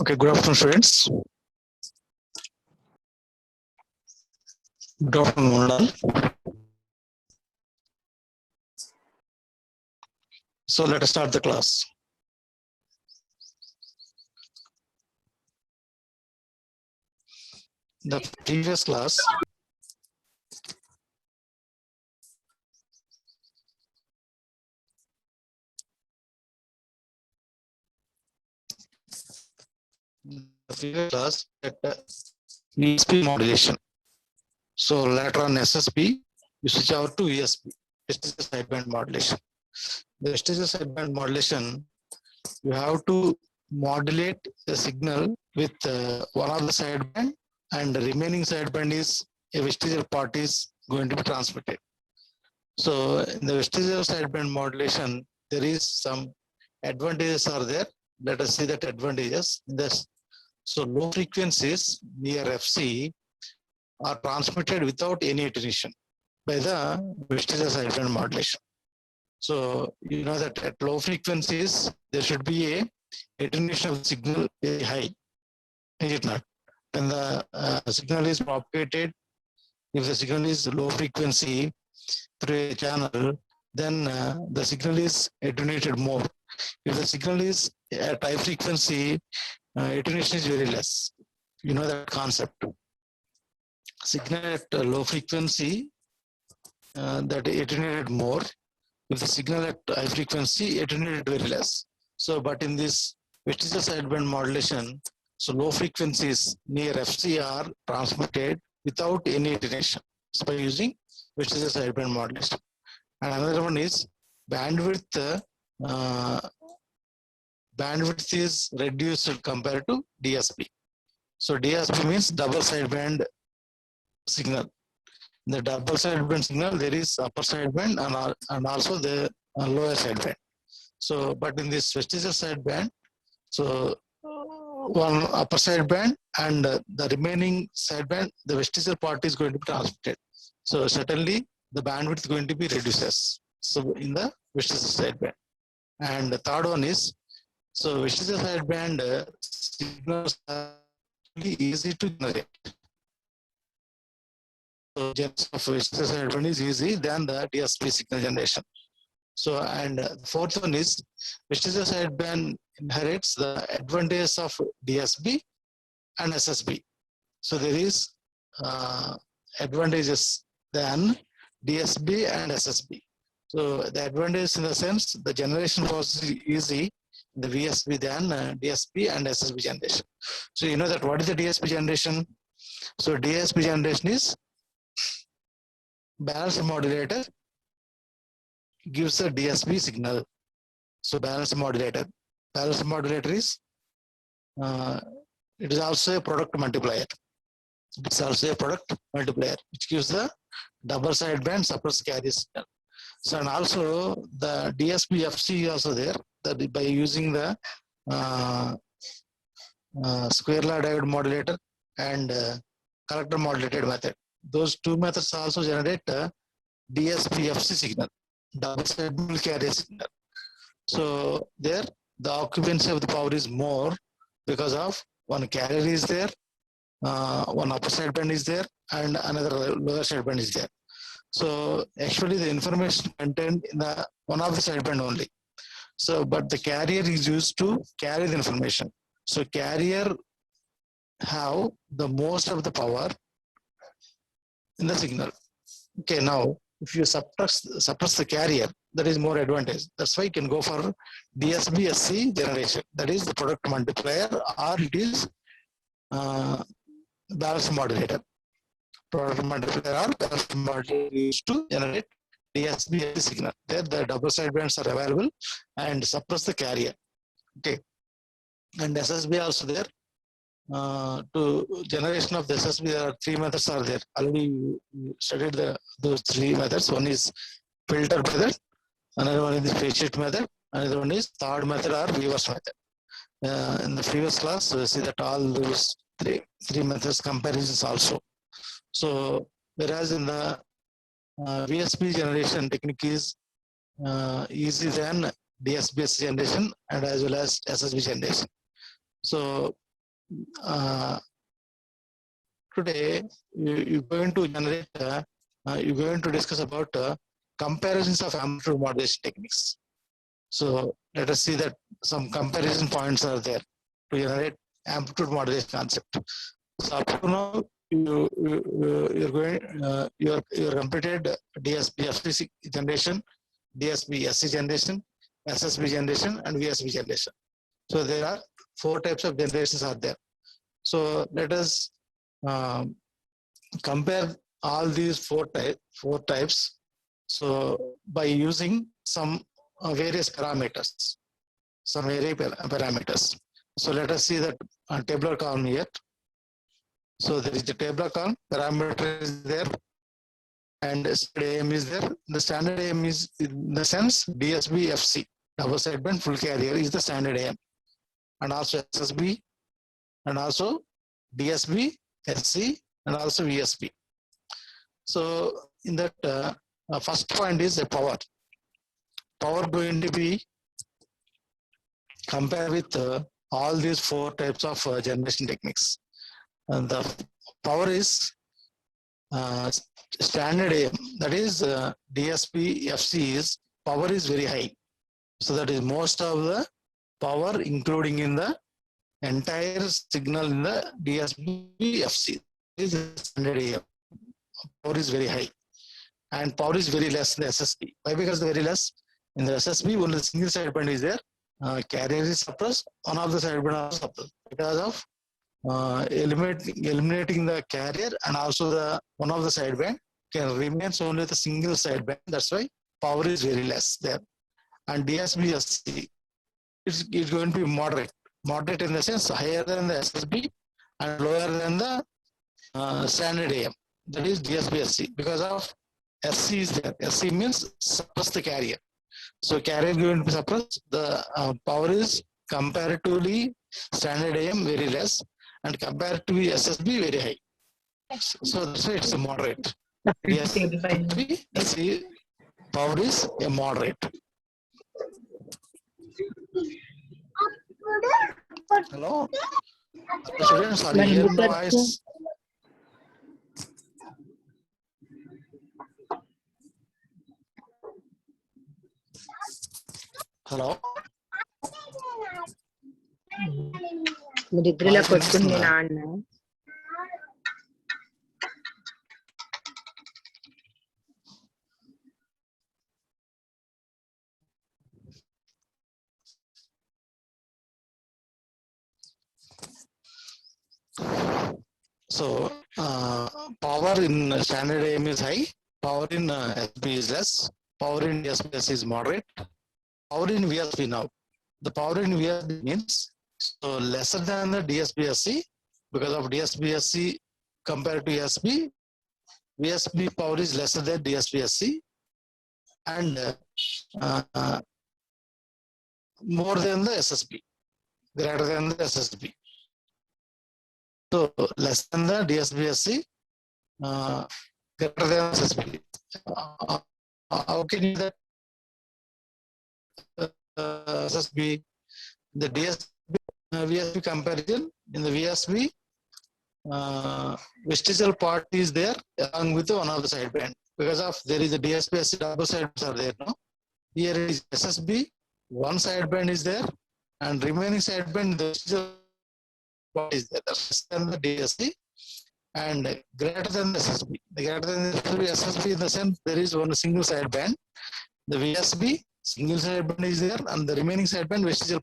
Okay, good afternoon, students. Good afternoon, all. So let us start the class. The previous class, that ESP modulation. So later on SSB, you switch over to ESP, vestigial sideband modulation. The vestigial sideband modulation, you have to modulate the signal with one of the sideband, and the remaining sideband is a vestigial part is going to be transmitted. So in the vestigial sideband modulation, there is some advantages are there. Let us see that advantages. So low frequencies near FC are transmitted without any attenuation by the vestigial sideband modulation. So you know that at low frequencies, there should be a attenuation of the signal very high, is it not? When the signal is propagated, if the signal is low frequency through a channel, then the signal is attenuated more. If the signal is at high frequency, attenuation is very less. You know that concept. Signal at low frequency, that attenuated more. If the signal at high frequency, attenuated very less. So, but in this vestigial sideband modulation, so low frequencies near FC are transmitted without any attenuation, so by using vestigial sideband modulation. And another one is bandwidth. Bandwidth is reduced compared to DSP. So DSP means double sideband signal. In the double sideband signal, there is upper sideband and also the lower sideband. So, but in this vestigial sideband, so one upper sideband and the remaining sideband, the vestigial part is going to be transmitted. So certainly the bandwidth is going to be reduces. So in the vestigial sideband. And the third one is, so vestigial sideband signals are really easy to generate. So generation of vestigial sideband is easy than the DSP signal generation. So, and the fourth one is vestigial sideband inherits the advantages of DSB and SSB. So there is advantages than DSP and SSB. So the advantage in the sense the generation was easy in the VSB than DSP and SSB generation. So you know that what is the DSP generation? So DSP generation is balanced modulator gives a DSP signal. So balanced modulator is it is also a product multiplier. It's also a product multiplier which gives the double sideband suppressed carrier signal. So and also the DSP FC is also there that by using the square law diode modulator and collector modulated method. Those two methods also generate DSP FC signal, double sideband carrier signal. So there the occupancy of the power is more because of one carrier is there, one upper sideband is there, and another lower sideband is there. So actually the information contained in the one of the sideband only. So but the carrier is used to carry the information. So carrier have the most of the power in the signal. Okay, now if you suppress the carrier, that is more advantage. That's why you can go for DSB-SC generation. That is the product multiplier, or it is balanced modulator. Product multiplier or balanced modulator used to generate DSB-SC signal. There the double sidebands are available and suppress the carrier. Okay, and SSB also there. To generation of the SSB, there are three methods are there. Already we studied those three methods. One is filter method, another one is phase shift method, another one is third method or reverse method. In the previous class, we see that all those three methods comparisons also. So whereas in the VSB generation technique is easy than DSBS generation and as well as SSB generation. So today you're going to generate, you're going to discuss about comparisons of amplitude modulation techniques. So let us see that some comparison points are there to generate amplitude modulation concept. So up to now you're completed DSP FC generation, DSP SC generation, SSB generation, and VSB generation. So there are 4 types of generations are there. So let us compare all these four types. So by using some various parameters, So let us see that tabular column here. So there is the tabular column, parameter is there, and standard AM is there. The standard AM is in the sense DSB FC, double sideband full carrier is the standard AM, and also SSB, and also DSB, SC, and also VSB. So in that first point is the power. Power going to be compared with all these 4 types of generation techniques. And the power is standard AM, that is DSP FC is power is very high. So that is most of the power including in the entire signal in the DSP FC is standard AM. Power is very high and power is very less in the SSB. Why? Because very less in the SSB only the single sideband is there. Carrier is suppressed, one of the sideband is suppressed because of eliminating the carrier, and also the one of the sideband can remains only the single sideband. That's why power is very less there. And DSB SC is going to be moderate in the sense higher than the SSB and lower than the standard AM. That is DSB SC because of SC is there. SC means suppress the carrier. So carrier going to be suppressed. The power is comparatively standard AM very less, and comparatively SSB very high. So that's why it's a moderate. DSB SC power is a moderate. Hello, students, are you hearing my voice? Hello. మీరు ఇద్దరు ఇలా కొట్టుకుని నేను ఆడినా So power in standard AM is high, power in SB is less, power in DSPS is moderate, power in VSP now. The power in VSP means so lesser than the DSPSC because of DSPSC compared to ESP, VSP power is lesser than DSPSC and more than the SSB, greater than the SSB. So less than the DSPSC, greater than SSB. How can you that SSB? The DSB VSB comparison in the VSB, vestigial part is there along with one of the sideband because of there is a DSPSC double sides are there. No, here is SSB, one sideband is there, and remaining sideband the vestigial part is there. Less than the DSC and greater than the SSB. The greater than the SSB in the sense there is one single sideband. The VSB single sideband is there, and the remaining sideband vestigial.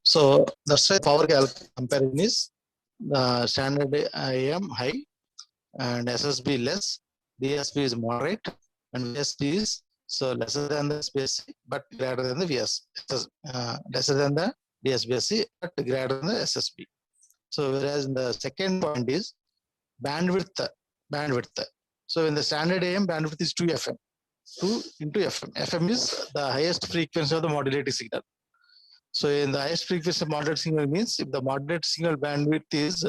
So that's why power comparison is standard AM high and SSB less, DSP is moderate, and VSP is so lesser than the SPSC but greater than the VS, lesser than the DSPSC but greater than the SSB. So whereas in the second point is bandwidth. So in the standard AM bandwidth is 2 FM, 2 into FM. FM is the highest frequency of the modulating signal. So in the highest frequency modulated signal means if the modulated signal bandwidth is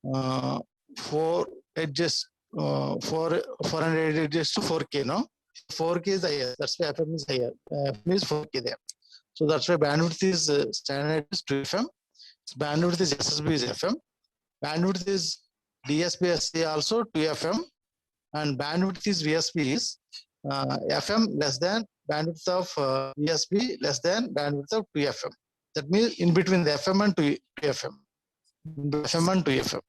4 edges, 400 edges to 4K, no? 4K is the highest. That's why FM is higher. FM is 4K there. So that's why bandwidth is standard is 2 FM. Bandwidth is SSB is FM. Bandwidth is DSPSC also 2 FM. And bandwidth is VSP is FM less than bandwidth of VSP less than bandwidth of 2 FM. That means in between the FM and 2 FM. FM and 2 FM.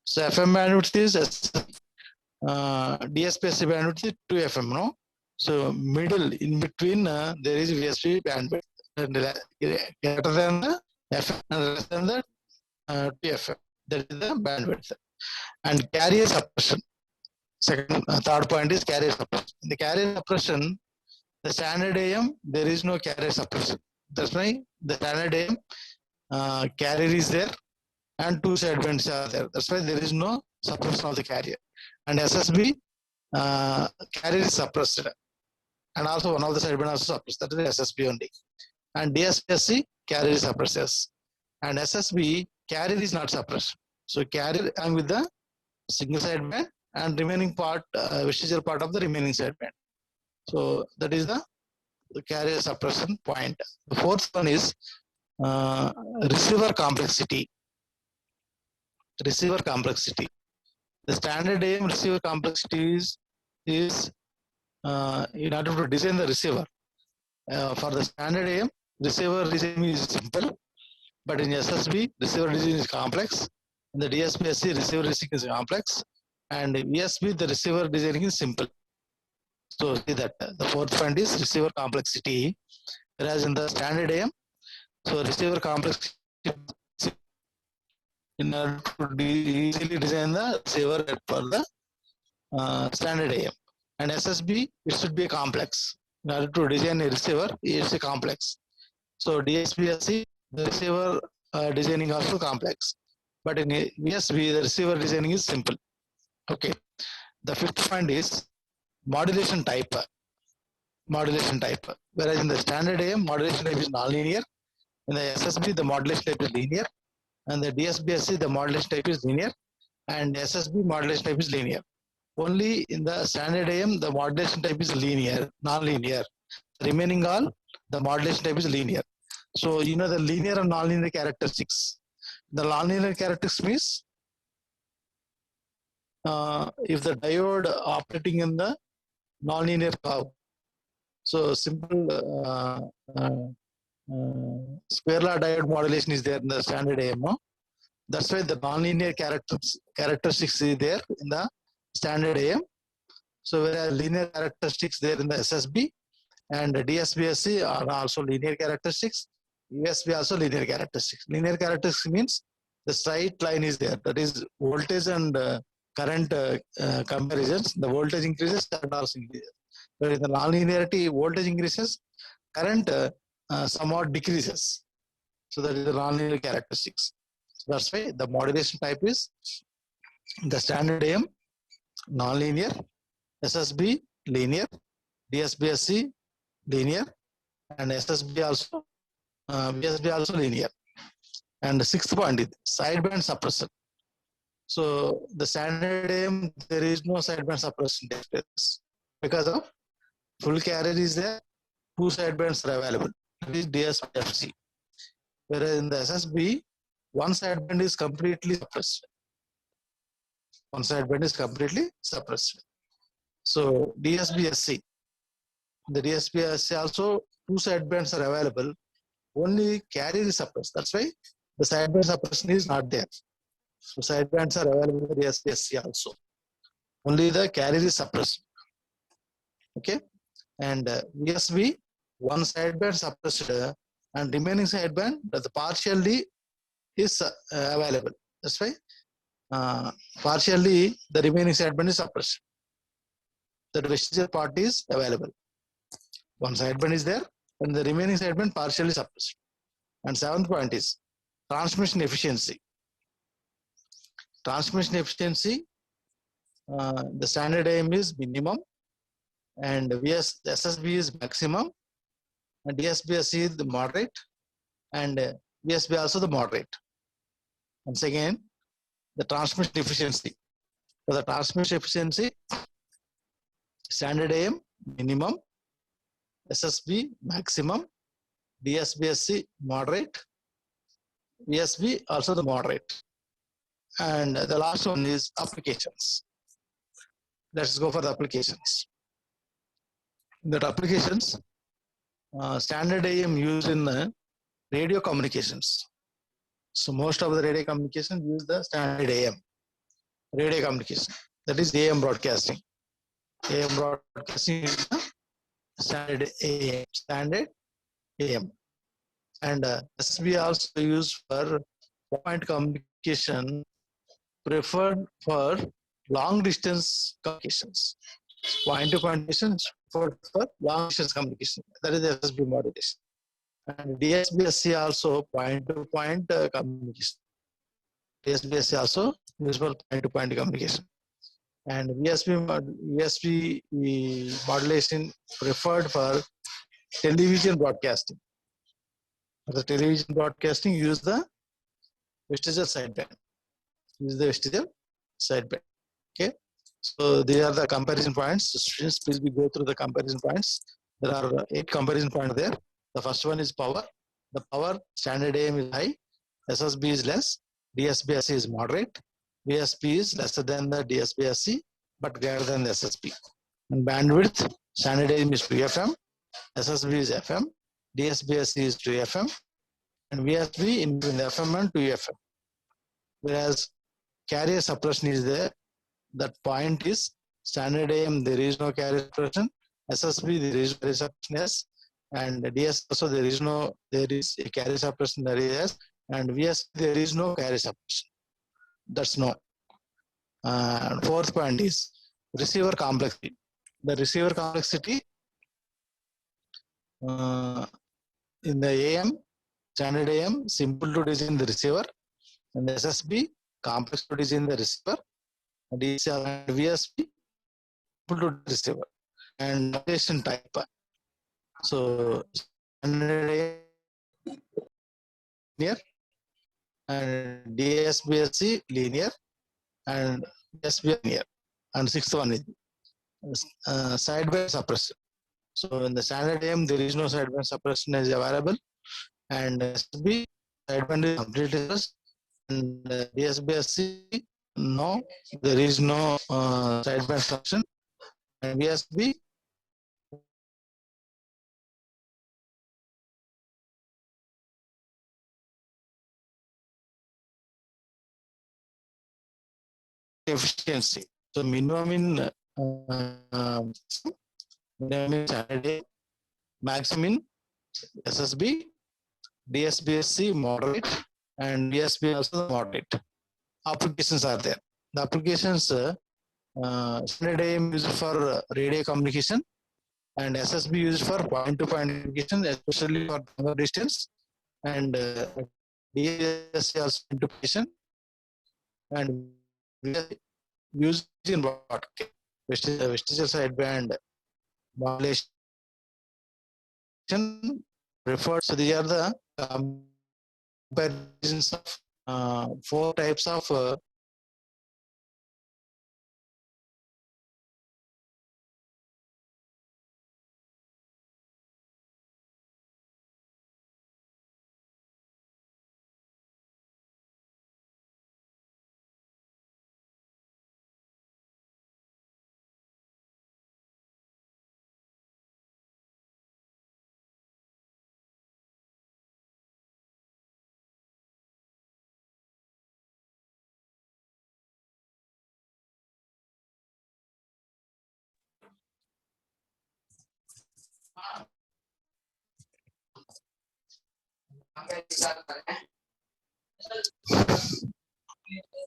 So FM bandwidth is DSPSC bandwidth is 2 FM, no? So middle in between there is VSP bandwidth and greater than the FM and less than the 2 FM. That is the bandwidth. And carrier suppression. Third point is carrier suppression. In the carrier suppression, the standard AM, there is no carrier suppression. That's why the standard AM carrier is there and 2 sidebands are there. That's why there is no suppression of the carrier. And SSB carrier is suppressed. And also one of the sideband also suppressed. That is SSB only. And DSPSC carrier is suppressed. And SSB carrier is not suppressed. So carrier along with the single sideband and remaining part, vestigial part of the remaining sideband. So that is the carrier suppression point. The fourth one is receiver complexity. Receiver complexity. The standard AM receiver complexity is in order to design the receiver. For the standard AM, receiver design is simple, but in SSB, receiver design is complex. In the DSPSC, receiver design is complex. And VSB, the receiver designing is simple. So see that the fourth point is receiver complexity. Whereas in the standard AM, so receiver complexity in order to easily design the receiver for the standard AM. And SSB, it should be a complex. In order to design a receiver, it's a complex. So DSPSC, the receiver designing also complex. But in VSB, the receiver designing is simple. Okay. The fifth point is modulation type. modulation type. Whereas in the standard AM, modulation type is nonlinear. In the SSB, the modulation type is linear. And the DSBSC, the modulation type is linear. And SSB modulation type is linear. Only in the standard AM, the modulation type is linear, non-linear. Remaining all, the modulation type is linear. So, you know the linear and non-linear characteristics. The non-linear characteristics means if the diode operating in the non-linear curve. So, simple square law diode modulation is there in the standard AMO. That's why the non-linear characteristics is there in the standard AM. So, whereas linear characteristics there in the SSB and DSBSC are also linear characteristics. USB also linear characteristics. Linear characteristics means the straight line is there. That is voltage and current comparisons. The voltage increases, current also increases. But in the non-linearity, voltage increases, current somewhat decreases. So that is the non-linear characteristics. So that's why the modulation type is the standard AM non-linear, SSB linear, DSBSC linear, and SSB also, BSB also linear. And the sixth point is sideband suppression. So the standard AM, there is no sideband suppression because of full carrier is there, two sidebands are available. That is DSBFC. Whereas in the SSB, one sideband is completely suppressed. One sideband is completely suppressed. So DSBSC, the DSBSC also two sidebands are available. Only carrier is suppressed. That's why the sideband suppression is not there. So sidebands are available in the DSBSC also. Only the carrier is suppressed. Okay, and VSB, one sideband suppressed and remaining sideband the partially is available. That's why partially the remaining sideband is suppressed. The vestigial part is available. One sideband is there and the remaining sideband partially suppressed. And seventh point is transmission efficiency. Transmission efficiency, the standard AM is minimum and SSB is maximum and DSBSC is the moderate and VSB also the moderate. Once again, the transmission efficiency. For the transmission efficiency, standard AM minimum, SSB maximum, DSBSC moderate, VSB also the moderate. And the last one is applications. Let's go for the applications. That applications, standard AM used in the radio communications. So most of the radio communication use the standard AM, radio communication. That is AM broadcasting. AM broadcasting is the standard AM, standard AM. And SSB also used for point communication, preferred for long distance communications. Point to point communication for long distance communication. That is the SSB modulation. And DSBSC also point to point communication. DSBSC also used for point to point communication. And VSB modulation preferred for television broadcasting. For the television broadcasting, use the vestigial sideband. Use the vestigial sideband. Okay. So these are the comparison points. Students, please go through the comparison points. There are 8 comparison points there. The first one is power. The power standard AM is high, SSB is less, DSBSC is moderate, VSB is lesser than the DSBSC but greater than the SSB. And bandwidth standard AM is 2 FM, SSB is FM, DSBSC is 2 FM, and VSB in between the FM and 2 FM. Whereas carrier suppression is there. That point is standard AM there is no carrier suppression, SSB there is carrier suppression, yes. And DS also there is a carrier suppression there is, and VS there is no carrier suppression. That's no. Fourth point is receiver complexity. The receiver complexity in the AM, standard AM, simple to design the receiver, and the SSB, complex to design the receiver, and VSB, simple to receiver. And modulation type. So standard linear and DSBSC linear and SB linear. And sixth one is sideband suppression. So in the standard AM, there is no sideband suppression is available, and SB sideband is completely suppressed, and DSBSC no, there is no sideband suppression, and VSB efficiency. So minimum in standard AM, maximum in SSB, DSBSC moderate, and DSB also moderate. Applications are there. The applications standard AM used for radio communication, and SSB used for point-to-point communication, especially for longer distance, and DSC also communication, and used in what? Vestigial sideband modulation referred. So these are the comparisons of four types of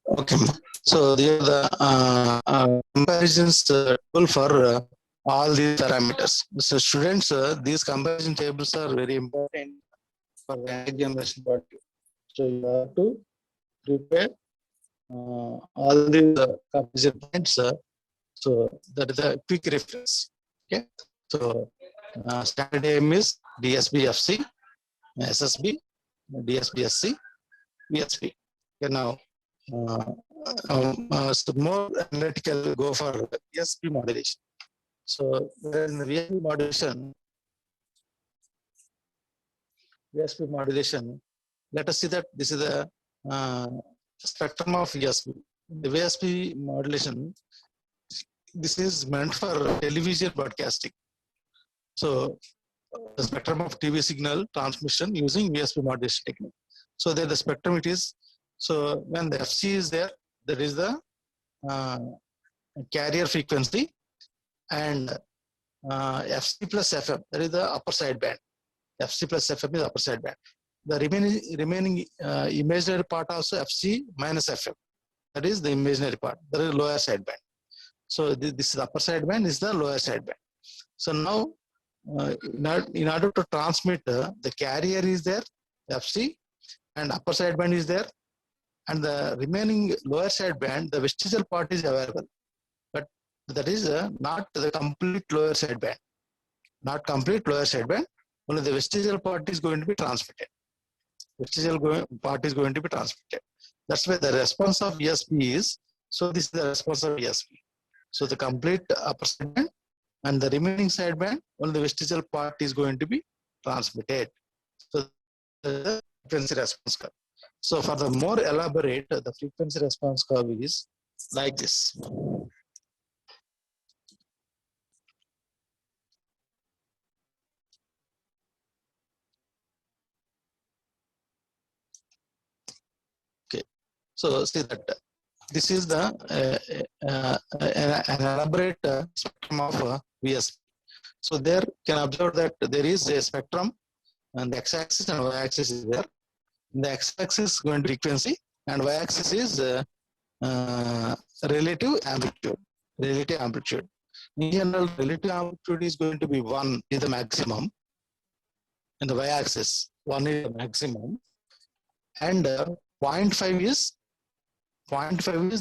okay. So the comparisons table for all these parameters. So students, these comparison tables are very important for the examination part. So you have to prepare all these comparison points. So that is a quick reference. Okay. So standard aim is DSBFC, SSB, DSBSC, VSP. Okay, now so more analytical go for VSP modulation. So in the VSP modulation, let us see that this is the spectrum of VSP. The VSP modulation, this is meant for television broadcasting. So the spectrum of TV signal transmission using VSP modulation technique. So there the spectrum it is. So when the FC is there, that is the carrier frequency, and FC plus FM, that is the upper side band. FC plus FM is upper side band. The remaining imaginary part also FC minus FM. That is the imaginary part. That is lower side band. So this is upper side band, is the lower side band. So now in order to transmit, the carrier is there, FC, and upper side band is there, and the remaining lower side band, the vestigial part is available, but that is not the complete lower side band. Not complete lower side band, only the vestigial part is going to be transmitted. Vestigial part is going to be transmitted. That's why the response of ESP is, so this is the response of ESP. So the complete upper side band and the remaining side band, only the vestigial part is going to be transmitted. So the frequency response curve. So for the more elaborate, the frequency response curve is like this. Okay, so see that this is the an elaborate spectrum of VSP. So there can observe that there is a spectrum, and the x-axis and y-axis is there. The x-axis is going to frequency, and y-axis is relative amplitude. Relative amplitude. In general, relative amplitude is going to be 1 is the maximum. In the y-axis, 1 is the maximum, and 0.5 is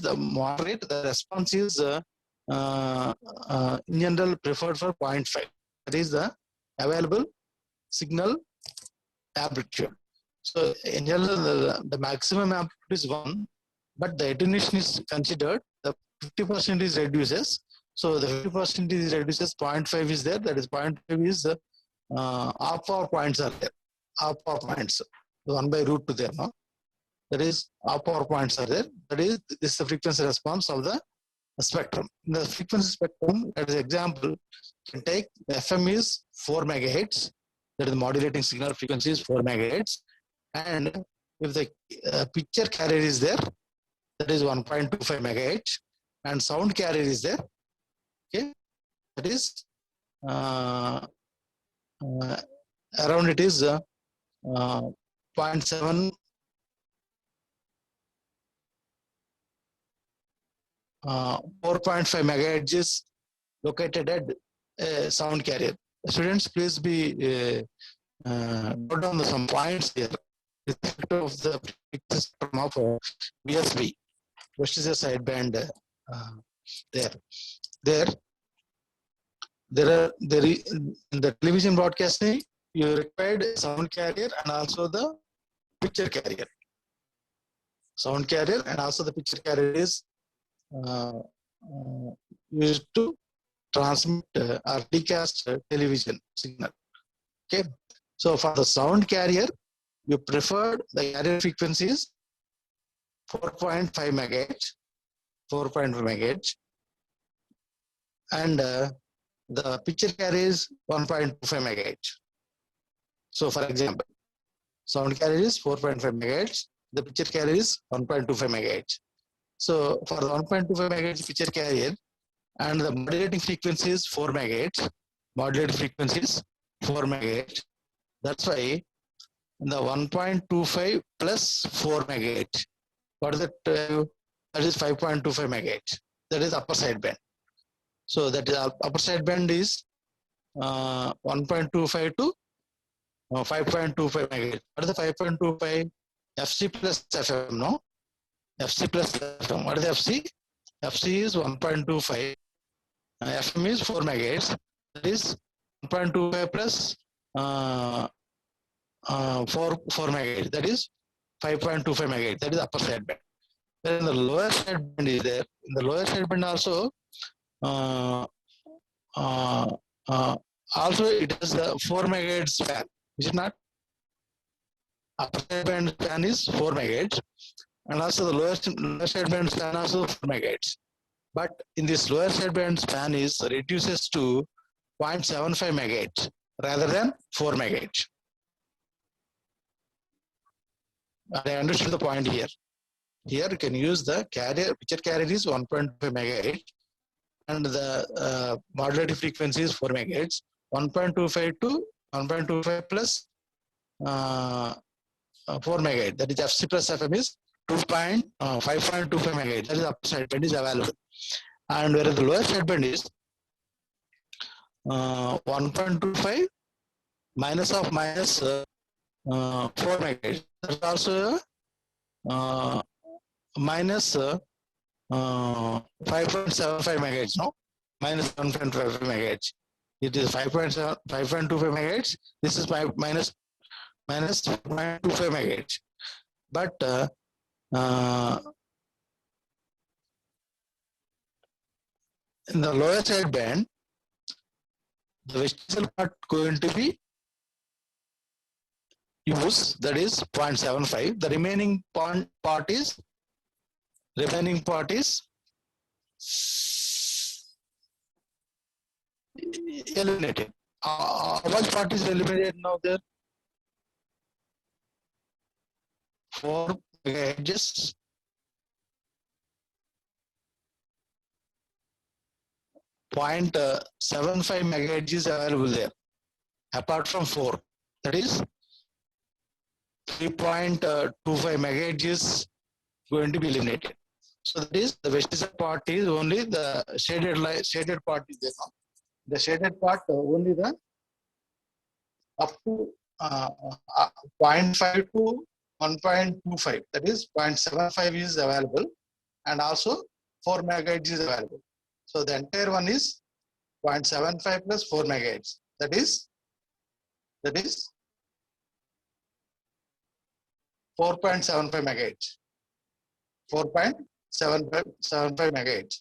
the moderate. The response is in general preferred for 0.5. That is the available signal amplitude. So in general, the maximum amplitude is 1, but the attenuation is considered, the 50% is reduces. So the 50% is reduces, 0.5 is there, that is 0.5 is half power points are there, half power points, 1 by root 2 there, no? That is half power points are there. That is, this is the frequency response of the spectrum. In the frequency spectrum, as an example, you can take the FM is 4 megahertz, that is the modulating signal frequency is 4 megahertz, and if the picture carrier is there, that is 1.25 megahertz, and sound carrier is there, okay, that is around it is 0.7 4.5 megahertz is located at sound carrier. Students, please be note down some points here. Respect of the spectrum of VSB, which is a sideband there. There in the television broadcasting, you required sound carrier and also the picture carrier. Sound carrier and also the picture carrier is used to transmit or decast television signal. Okay, so for the sound carrier, you preferred the carrier frequencies 4.5 megahertz, 4.5 megahertz, and the picture carrier is 1.25 megahertz. So, for example, sound carrier is 4.5 megahertz, the picture carrier is 1.25 megahertz. So, for the 1.25 megahertz picture carrier, and the modulating frequency is 4 megahertz, modulating frequency is 4 megahertz. That's why the 1.25 plus 4 megahertz. What is that? That is 5.25 megahertz. That is upper sideband. So that is upper sideband is 1.25 to 5.25 megahertz. What is the 5.25? FC plus FM, no? FC plus FM. What is the FC? FC is 1.25. FM is 4 megahertz. That is 1.25 plus 4 megahertz. That is 5.25 megahertz. That is upper sideband. Then the lower sideband is there. In the lower sideband also, also it has the 4 megahertz span. Is it not? Upper sideband span is 4 megahertz, and also the lower sideband span also 4 megahertz. But in this lower sideband span is reduces to 0.75 megahertz rather than 4 megahertz. I understood the point here. Here you can use the carrier, picture carrier is 1.5 megahertz, and the modulating frequency is 4 megahertz. 1.25 to 1.25 plus 4 megahertz. That is FC plus FM is 5.25 megahertz. That is upper sideband is available. And whereas the lower sideband is 1.25 minus 4 megahertz. That's also minus 5.75 megahertz, no? Minus 1.25 megahertz. It is 5.25 megahertz. This is minus 5.25 megahertz. But in the lower sideband, the vestigial part going to be used, that is 0.75. The remaining part is eliminated. What part is eliminated now there? 4 megahertz. 0.75 megahertz is available there. Apart from 4, that is 3.25 megahertz is going to be eliminated. So that is the vestigial part is only the shaded part is there. The shaded part only the up to 0.5 to 1.25. That is 0.75 is available, and also 4 megahertz is available. So the entire one is 0.75 plus 4 megahertz. That is that is 4.75 megahertz. 4.75 megahertz.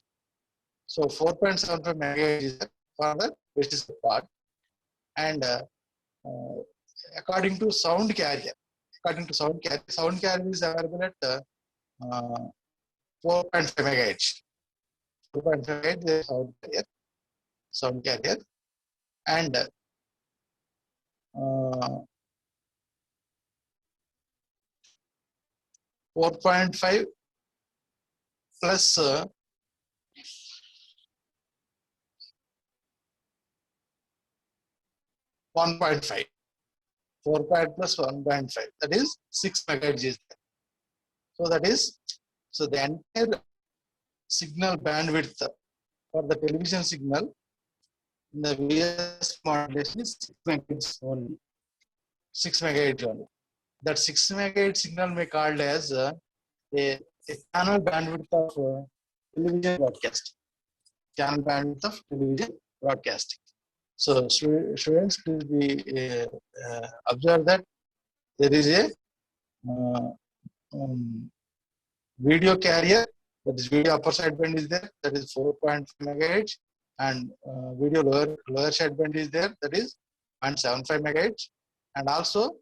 So 4.75 megahertz is for the vestigial part, and according to sound carrier, sound carrier is available at 4.5 megahertz. 4.5 megahertz is sound carrier, and 4.5 plus 1.5. 4.5 plus 1.5, that is 6 megahertz is there. So that is, so the entire signal bandwidth for the television signal in the VS modulation is 6 megahertz only. 6 megahertz only. That 6 megahertz signal may be called as a channel bandwidth of television broadcasting. Channel bandwidth of television broadcasting. So students will be observe that there is a video carrier, that is video upper sideband is there, that is 4.5 megahertz, and video lower sideband is there, that is 0.75 megahertz, and also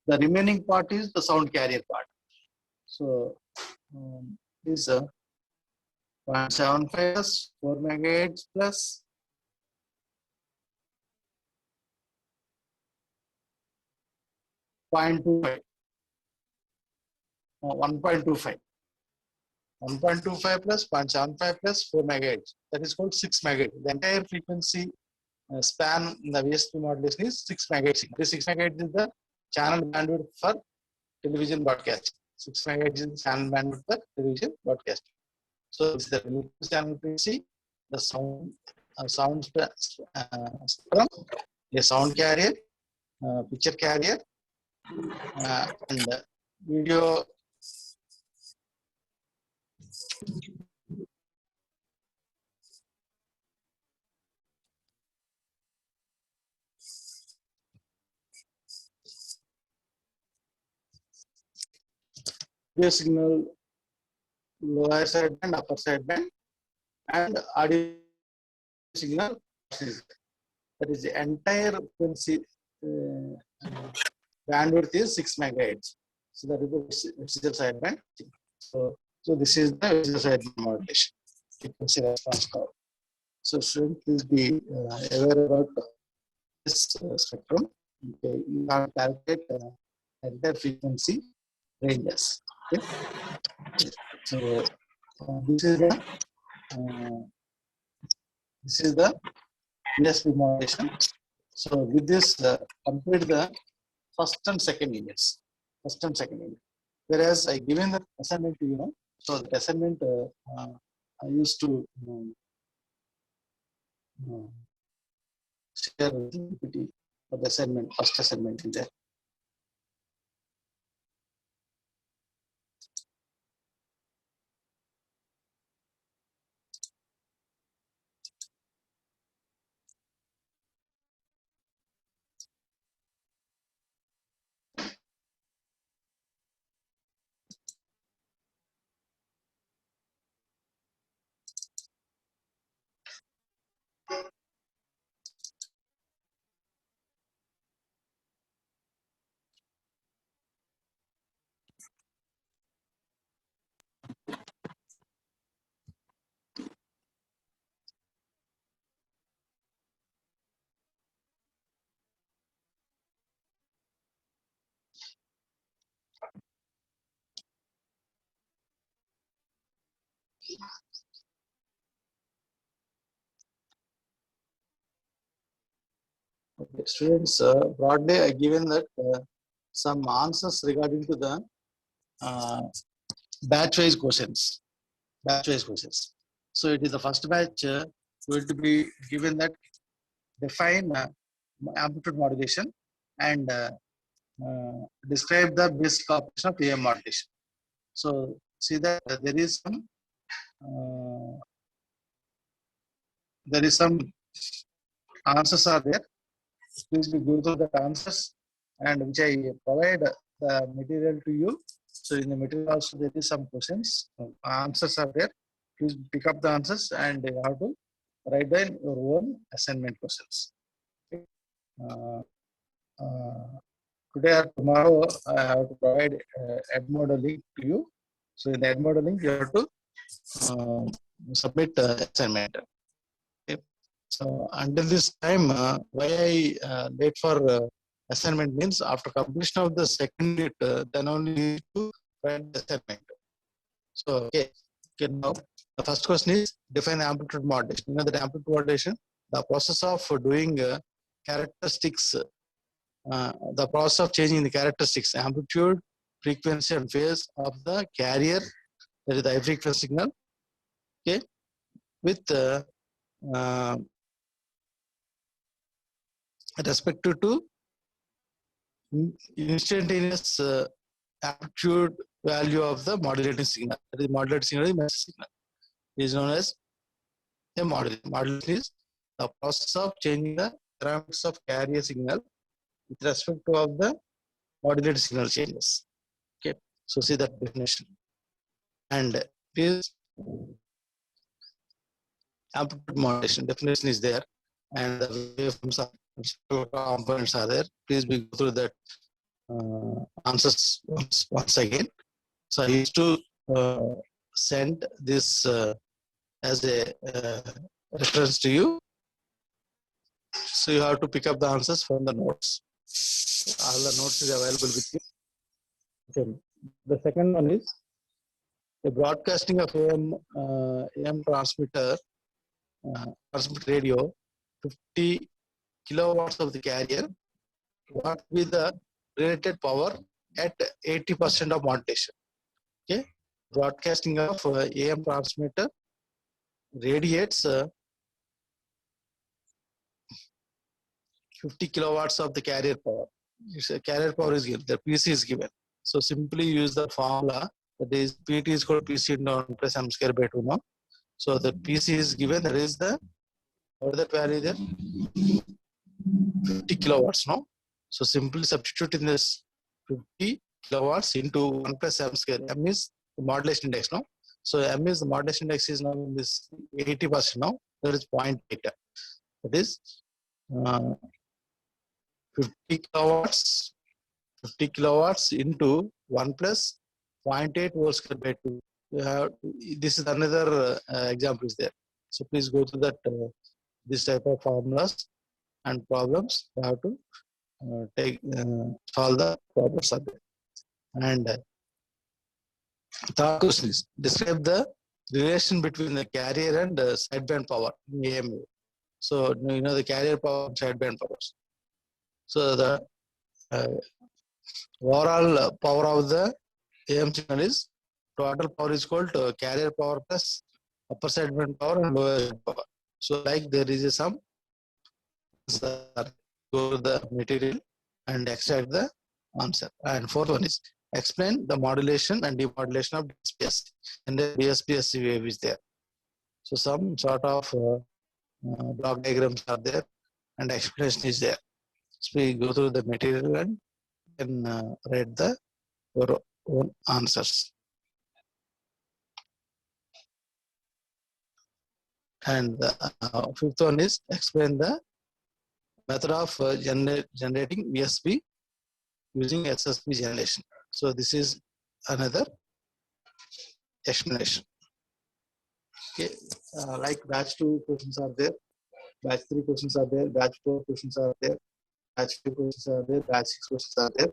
the remaining part is the sound carrier part. So is 0.75 plus 4 megahertz plus 0.25, 1.25. 1.25 plus 0.75 plus 4 megahertz, that is called 6 megahertz. The entire frequency span in the VSP modulation is 6 megahertz. This 6 megahertz is the channel bandwidth for television broadcasting. 6 megahertz is the channel bandwidth for television broadcasting. So this is the relative channel frequency, the sound spectrum, a sound carrier, picture carrier, and video signal lower sideband, upper sideband, and audio signal. That is the entire frequency bandwidth is 6 megahertz. So that is the vestigial sideband. So this is the vestigial sideband modulation, frequency response curve. So students please be aware about this spectrum. Okay, you have to calculate entire frequency ranges. Okay. So this is the VSP modulation. So with this, complete the first and second units. Whereas I given the assignment to you, so the assignment I used to share with PPT for the assignment, first assignment in there. Okay, students, broadly I given that some answers regarding to the batch-wise questions. So it is the first batch going to be given that define amplitude modulation and describe the basic operation of AM modulation. So see that there is some there is some answers are there. Please go through the answers and which I provide the material to you. So in the material also there is some questions. Answers are there. Please pick up the answers and you have to write down your own assignment questions. Okay. Today or tomorrow I have to provide Edmodo link to you. So in the Edmodo link you have to submit assignment. Okay. So until this time, why I wait for assignment means after completion of the second unit, then only need to write the assignment. So okay, now the first question is define amplitude modulation. You know that amplitude modulation, the process of doing characteristics, the process of changing the characteristics, amplitude, frequency, and phase of the carrier, that is the high frequency signal. Okay, with respect to instantaneous amplitude value of the modulating signal. That is modulated signal is message signal. It is known as a modulation. Modulation is the process of changing the parameters of carrier signal with respect to of the modulated signal changes. Okay, so see that definition. And it is amplitude modulation definition is there, and the waveforms are components are there. Please go through that answers once again. So I used to send this as a reference to you. So you have to pick up the answers from the notes. All the notes is available with you. Okay. The second one is the broadcasting of AM transmitter radio, 50 kilowatts of the carrier. What will be the related power at 80% of modulation? Okay, broadcasting of AM transmitter radiates 50 kilowatts of the carrier power. Carrier power is given, the PC is given. So simply use the formula, that is PT is called PC into 1 plus m square by 2 now. So the PC is given, that is the, what is that value there? 50 kilowatts, no? So simply substitute in this 50 kilowatts into 1 plus m square. M is the modulation index, no? So M is the modulation index is now in this 80% now, that is 0.8. That is 50 kilowatts into 1 plus 0.8 whole square by 2. This is another example is there. So please go to that this type of formulas and problems. You have to solve the problems are there. And third question is describe the relation between the carrier and sideband power in AM wave. So you know the carrier power and sideband powers. So the overall power of the AM signal is total power is called carrier power plus upper sideband power and lower sideband power. So like there is a sum, go to the material and extract the answer. And fourth one is explain the modulation and demodulation of DSPS, and the DSPS wave is there. So some sort of block diagrams are there and explanation is there. So we go through the material and then read the your own answers. And the fifth one is explain the method of generating VSP using SSP generation. So this is another explanation. Okay, like batch 2 questions are there, batch 3 questions are there, batch 4 questions are there, batch 5 questions are there, batch 6 questions are there.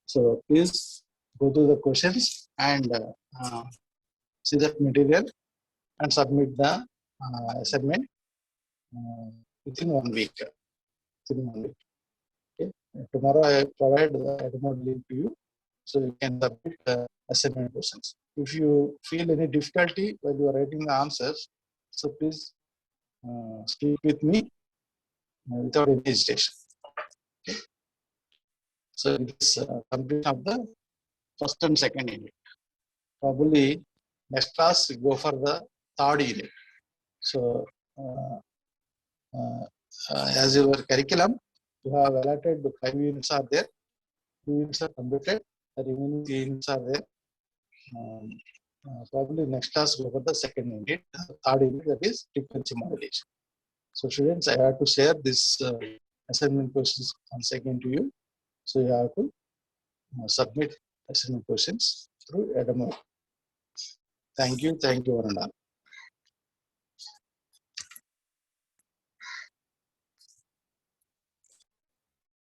So please go to the questions and see that material and submit the assignment within 1 week. Okay. Tomorrow I provide the Edmodo link to you, so you can submit the assignment questions. If you feel any difficulty while you are writing the answers, so please speak with me without any hesitation. Okay. So it is completion of the first and second unit. Probably next class we go for the third unit. So as your curriculum, you have allotted the 5 units are there. 2 units are completed. The remaining 3 units are there. Probably next class go for the second unit, third unit, that is frequency modulation. So students, I have to share this assignment questions once again to you. So you have to submit assignment questions through Edemo. Thank you one and all.